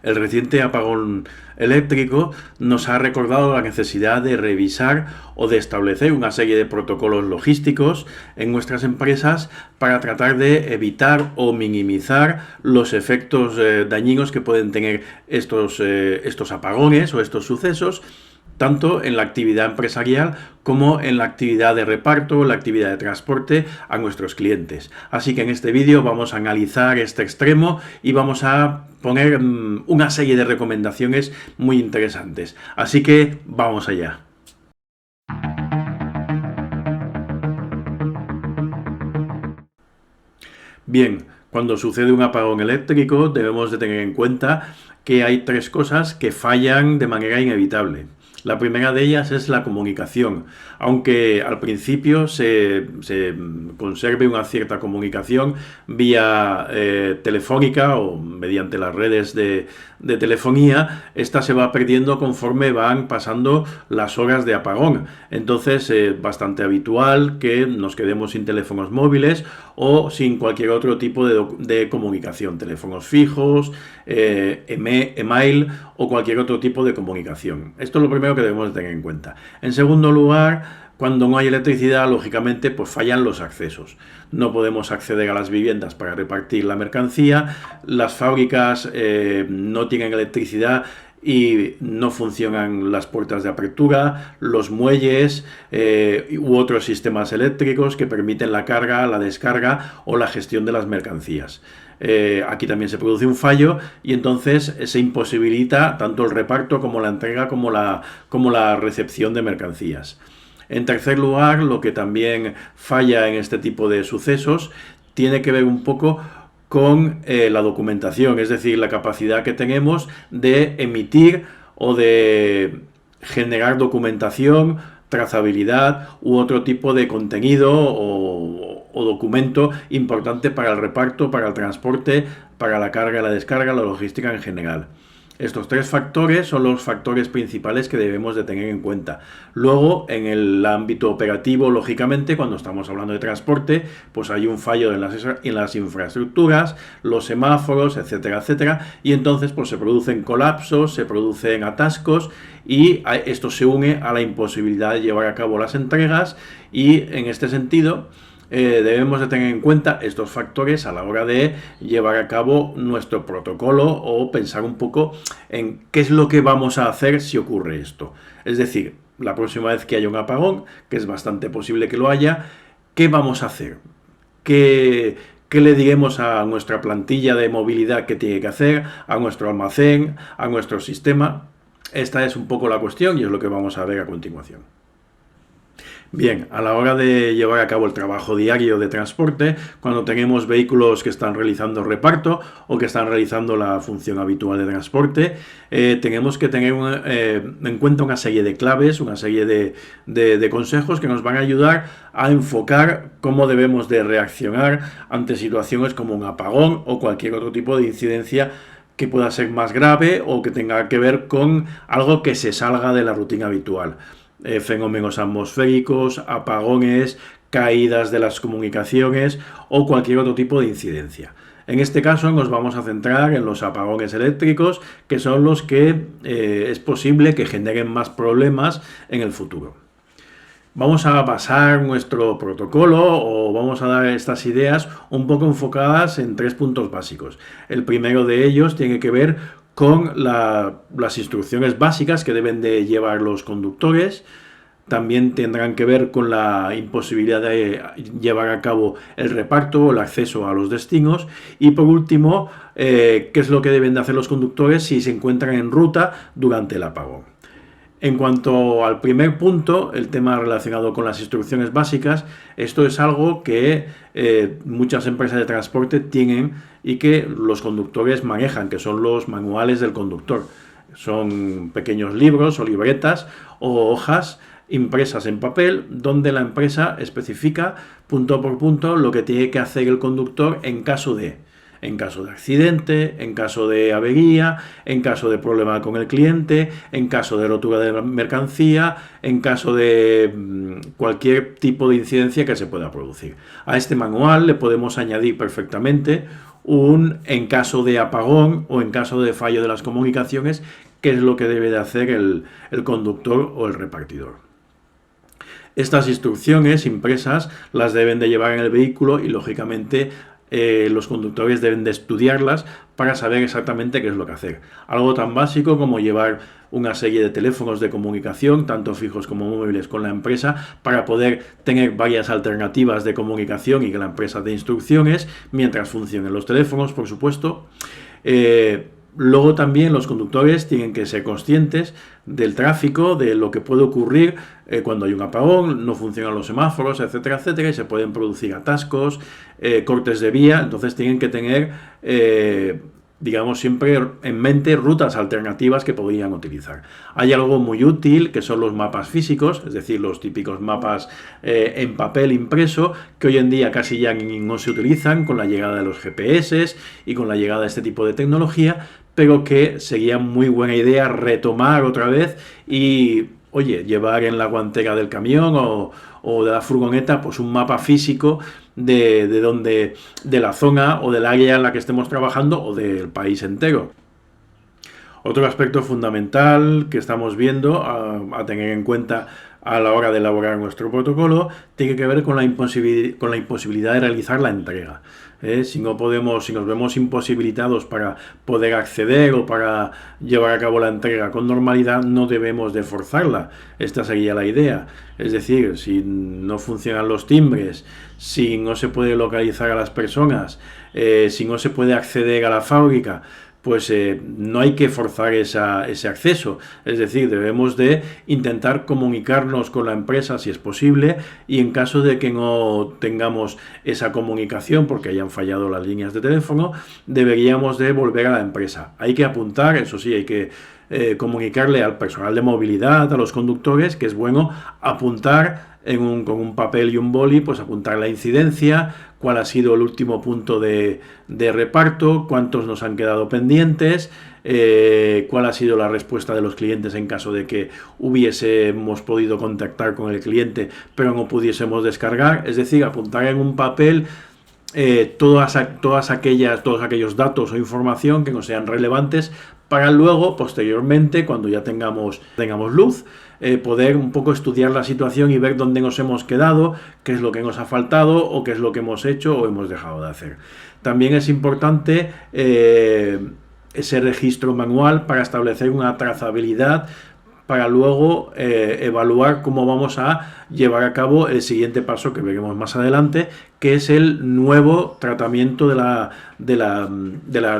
El reciente apagón eléctrico nos ha recordado la necesidad de revisar o de establecer una serie de protocolos logísticos en nuestras empresas para tratar de evitar o minimizar los efectos dañinos que pueden tener estos apagones o estos sucesos, tanto en la actividad empresarial como en la actividad de reparto, la actividad de transporte a nuestros clientes. Así que en este vídeo vamos a analizar este extremo y vamos a poner una serie de recomendaciones muy interesantes. Así que vamos allá. Bien, cuando sucede un apagón eléctrico debemos de tener en cuenta que hay tres cosas que fallan de manera inevitable. La primera de ellas es la comunicación. Aunque al principio se conserve una cierta comunicación vía telefónica o mediante las redes de telefonía, esta se va perdiendo conforme van pasando las horas de apagón. Entonces es bastante habitual que nos quedemos sin teléfonos móviles o sin cualquier otro tipo de comunicación, teléfonos fijos, email o cualquier otro tipo de comunicación. Esto es lo primero que debemos tener en cuenta. En segundo lugar, cuando no hay electricidad, lógicamente, pues fallan los accesos. No podemos acceder a las viviendas para repartir la mercancía, las fábricas no tienen electricidad y no funcionan las puertas de apertura, los muelles u otros sistemas eléctricos que permiten la carga, la descarga o la gestión de las mercancías. Aquí también se produce un fallo y entonces se imposibilita tanto el reparto como la entrega como la recepción de mercancías. En tercer lugar, lo que también falla en este tipo de sucesos tiene que ver un poco con la documentación, es decir, la capacidad que tenemos de emitir o de generar documentación, trazabilidad u otro tipo de contenido o documento importante para el reparto, para el transporte, para la carga y la descarga, la logística en general. Estos tres factores son los factores principales que debemos de tener en cuenta. Luego, en el ámbito operativo, lógicamente, cuando estamos hablando de transporte, pues hay un fallo en las infraestructuras, los semáforos, etcétera, etcétera, y entonces pues se producen colapsos, se producen atascos y esto se une a la imposibilidad de llevar a cabo las entregas y en este sentido debemos de tener en cuenta estos factores a la hora de llevar a cabo nuestro protocolo o pensar un poco en qué es lo que vamos a hacer si ocurre esto. Es decir, la próxima vez que haya un apagón, que es bastante posible que lo haya, ¿qué vamos a hacer? ¿Qué le diremos a nuestra plantilla de movilidad que tiene que hacer, a nuestro almacén, a nuestro sistema? Esta es un poco la cuestión y es lo que vamos a ver a continuación. Bien, a la hora de llevar a cabo el trabajo diario de transporte, cuando tenemos vehículos que están realizando reparto o que están realizando la función habitual de transporte, tenemos que tener en cuenta una serie de claves, una serie de consejos que nos van a ayudar a enfocar cómo debemos de reaccionar ante situaciones como un apagón o cualquier otro tipo de incidencia que pueda ser más grave o que tenga que ver con algo que se salga de la rutina habitual. Fenómenos atmosféricos, apagones, caídas de las comunicaciones o cualquier otro tipo de incidencia. En este caso nos vamos a centrar en los apagones eléctricos, que son los que es posible que generen más problemas en el futuro. Vamos a basar nuestro protocolo o vamos a dar estas ideas un poco enfocadas en tres puntos básicos. El primero de ellos tiene que ver con las instrucciones básicas que deben de llevar los conductores. También tendrán que ver con la imposibilidad de llevar a cabo el reparto o el acceso a los destinos. Y por último, qué es lo que deben de hacer los conductores si se encuentran en ruta durante el apagón. En cuanto al primer punto, el tema relacionado con las instrucciones básicas, esto es algo que muchas empresas de transporte tienen y que los conductores manejan, que son los manuales del conductor. Son pequeños libros o libretas o hojas impresas en papel donde la empresa especifica punto por punto lo que tiene que hacer el conductor en caso de accidente, en caso de avería, en caso de problema con el cliente, en caso de rotura de la mercancía, en caso de cualquier tipo de incidencia que se pueda producir. A este manual le podemos añadir perfectamente en caso de apagón o en caso de fallo de las comunicaciones, qué es lo que debe de hacer el conductor o el repartidor. Estas instrucciones impresas las deben de llevar en el vehículo y, lógicamente, los conductores deben de estudiarlas para saber exactamente qué es lo que hacer. Algo tan básico como llevar una serie de teléfonos de comunicación, tanto fijos como móviles, con la empresa para poder tener varias alternativas de comunicación y que la empresa dé instrucciones mientras funcionen los teléfonos, por supuesto. Luego también los conductores tienen que ser conscientes del tráfico, de lo que puede ocurrir cuando hay un apagón, no funcionan los semáforos, etcétera, etcétera, y se pueden producir atascos, cortes de vía. Entonces tienen que tener, digamos, siempre en mente rutas alternativas que podrían utilizar. Hay algo muy útil que son los mapas físicos, es decir, los típicos mapas en papel impreso, que hoy en día casi ya no se utilizan con la llegada de los GPS y con la llegada de este tipo de tecnología, pero que sería muy buena idea retomar otra vez y, oye, llevar en la guantera del camión o de la furgoneta pues un mapa físico de la zona o del área en la que estemos trabajando o del país entero. Otro aspecto fundamental que estamos viendo a tener en cuenta a la hora de elaborar nuestro protocolo tiene que ver con la imposibilidad de realizar la entrega. Si nos vemos imposibilitados para poder acceder o para llevar a cabo la entrega con normalidad, no debemos de forzarla. Esta sería la idea. Es decir, si no funcionan los timbres, si no se puede localizar a las personas, si no se puede acceder a la fábrica, pues no hay que forzar ese acceso. Es decir, debemos de intentar comunicarnos con la empresa si es posible, y en caso de que no tengamos esa comunicación porque hayan fallado las líneas de teléfono, deberíamos de volver a la empresa. Hay que apuntar, eso sí, hay que comunicarle al personal de movilidad, a los conductores, que es bueno apuntar con un papel y un boli, pues apuntar la incidencia, cuál ha sido el último punto de reparto, cuántos nos han quedado pendientes, cuál ha sido la respuesta de los clientes en caso de que hubiésemos podido contactar con el cliente pero no pudiésemos descargar. Es decir, apuntar en un papel todos aquellos datos o información que nos sean relevantes para luego, posteriormente, cuando ya tengamos luz, poder un poco estudiar la situación y ver dónde nos hemos quedado, qué es lo que nos ha faltado o qué es lo que hemos hecho o hemos dejado de hacer. También es importante ese registro manual para establecer una trazabilidad, para luego evaluar cómo vamos a llevar a cabo el siguiente paso que veremos más adelante, que es el nuevo tratamiento del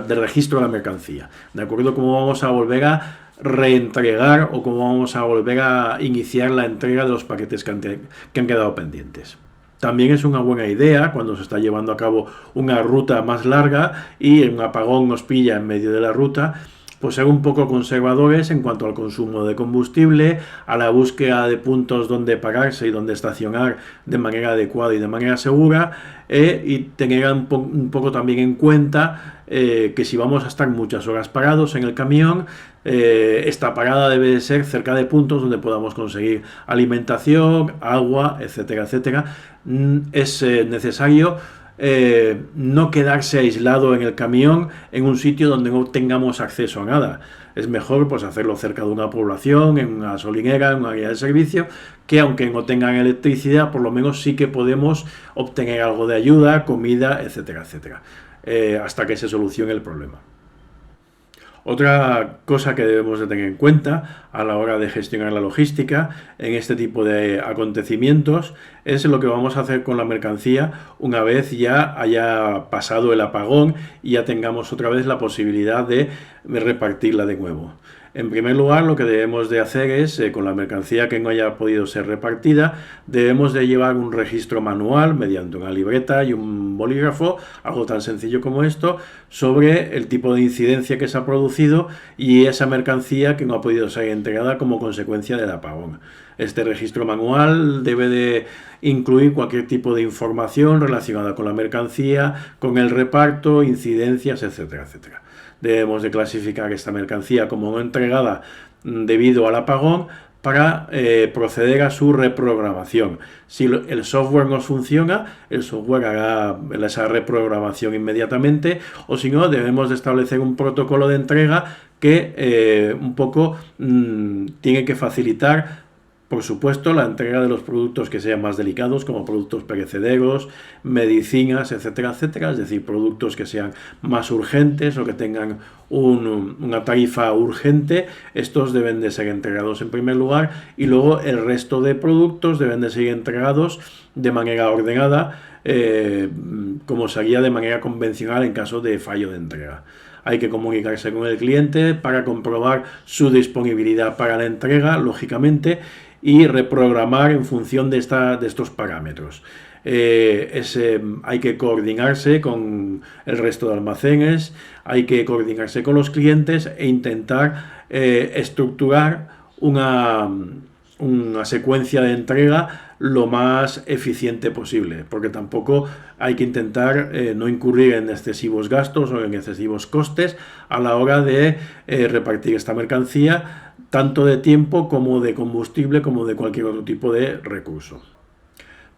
registro de la mercancía. ¿De acuerdo? Cómo vamos a volver a reentregar o cómo vamos a volver a iniciar la entrega de los paquetes que han quedado pendientes. También es una buena idea cuando se está llevando a cabo una ruta más larga y un apagón nos pilla en medio de la ruta, pues ser un poco conservadores en cuanto al consumo de combustible, a la búsqueda de puntos donde pararse y donde estacionar de manera adecuada y de manera segura, y tener un poco también en cuenta que si vamos a estar muchas horas parados en el camión, esta parada debe de ser cerca de puntos donde podamos conseguir alimentación, agua, etcétera, etcétera. Es necesario no quedarse aislado en el camión en un sitio donde no tengamos acceso a nada. Es mejor pues hacerlo cerca de una población, en una gasolinera, en un área de servicio, que aunque no tengan electricidad, por lo menos sí que podemos obtener algo de ayuda, comida, etcétera, etcétera, hasta que se solucione el problema. Otra cosa que debemos de tener en cuenta a la hora de gestionar la logística en este tipo de acontecimientos es lo que vamos a hacer con la mercancía una vez ya haya pasado el apagón y ya tengamos otra vez la posibilidad de repartirla de nuevo. En primer lugar, lo que debemos de hacer es, con la mercancía que no haya podido ser repartida, debemos de llevar un registro manual mediante una libreta y un bolígrafo, algo tan sencillo como esto, sobre el tipo de incidencia que se ha producido y esa mercancía que no ha podido ser entregada como consecuencia del apagón. Este registro manual debe de incluir cualquier tipo de información relacionada con la mercancía, con el reparto, incidencias, etcétera, etcétera. Debemos de clasificar esta mercancía como no entregada debido al apagón para proceder a su reprogramación. Si el software no funciona, el software hará esa reprogramación inmediatamente, o si no, debemos de establecer un protocolo de entrega que un poco tiene que facilitar, por supuesto, la entrega de los productos que sean más delicados, como productos perecederos, medicinas, etcétera, etcétera. Es decir, productos que sean más urgentes o que tengan una tarifa urgente. Estos deben de ser entregados en primer lugar, y luego el resto de productos deben de ser entregados de manera ordenada, como se haría de manera convencional en caso de fallo de entrega. Hay que comunicarse con el cliente para comprobar su disponibilidad para la entrega, lógicamente, y reprogramar en función de estos parámetros. Hay que coordinarse con el resto de almacenes, hay que coordinarse con los clientes e intentar estructurar una secuencia de entrega lo más eficiente posible, porque tampoco hay que intentar no incurrir en excesivos gastos o en excesivos costes a la hora de repartir esta mercancía, tanto de tiempo como de combustible, como de cualquier otro tipo de recurso.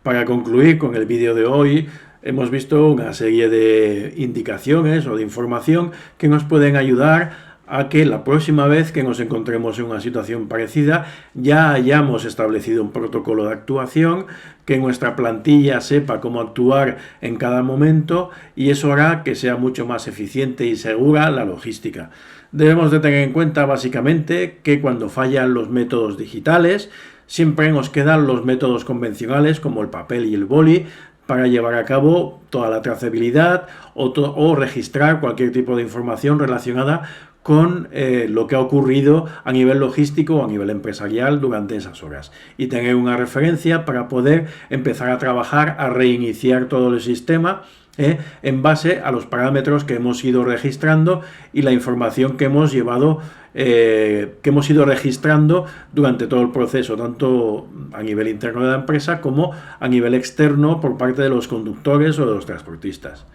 Para concluir con el vídeo de hoy, hemos visto una serie de indicaciones o de información que nos pueden ayudar a que la próxima vez que nos encontremos en una situación parecida ya hayamos establecido un protocolo de actuación, que nuestra plantilla sepa cómo actuar en cada momento, y eso hará que sea mucho más eficiente y segura la logística. Debemos de tener en cuenta básicamente que cuando fallan los métodos digitales, siempre nos quedan los métodos convencionales como el papel y el boli para llevar a cabo toda la trazabilidad o registrar cualquier tipo de información relacionada con lo que ha ocurrido a nivel logístico o a nivel empresarial durante esas horas, y tener una referencia para poder empezar a trabajar, a reiniciar todo el sistema en base a los parámetros que hemos ido registrando y la información que hemos llevado, que hemos ido registrando durante todo el proceso, tanto a nivel interno de la empresa como a nivel externo por parte de los conductores o de los transportistas.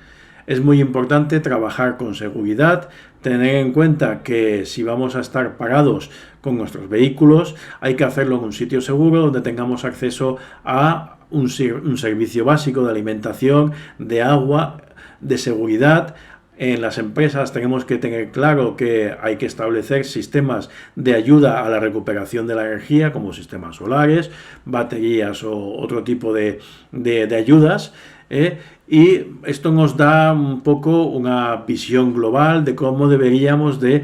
Es muy importante trabajar con seguridad, tener en cuenta que si vamos a estar parados con nuestros vehículos, hay que hacerlo en un sitio seguro donde tengamos acceso a un servicio básico de alimentación, de agua, de seguridad. En las empresas tenemos que tener claro que hay que establecer sistemas de ayuda a la recuperación de la energía, como sistemas solares, baterías o otro tipo de ayudas. Y esto nos da un poco una visión global de cómo deberíamos de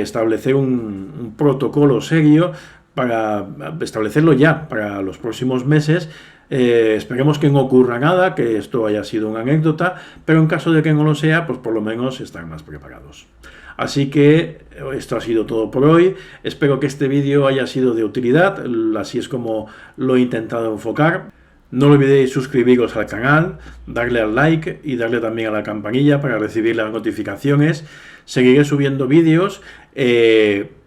establecer un protocolo serio para establecerlo ya para los próximos meses. Esperemos que no ocurra nada, que esto haya sido una anécdota, pero en caso de que no lo sea, pues por lo menos estar más preparados. Así que esto ha sido todo por hoy. Espero que este vídeo haya sido de utilidad, así es como lo he intentado enfocar. No olvidéis suscribiros al canal, darle al like y darle también a la campanilla para recibir las notificaciones. Seguiré subiendo vídeos.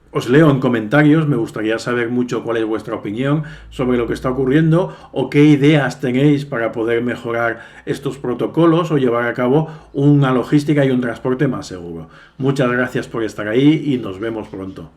Os leo en comentarios, me gustaría saber mucho cuál es vuestra opinión sobre lo que está ocurriendo o qué ideas tenéis para poder mejorar estos protocolos o llevar a cabo una logística y un transporte más seguro. Muchas gracias por estar ahí y nos vemos pronto.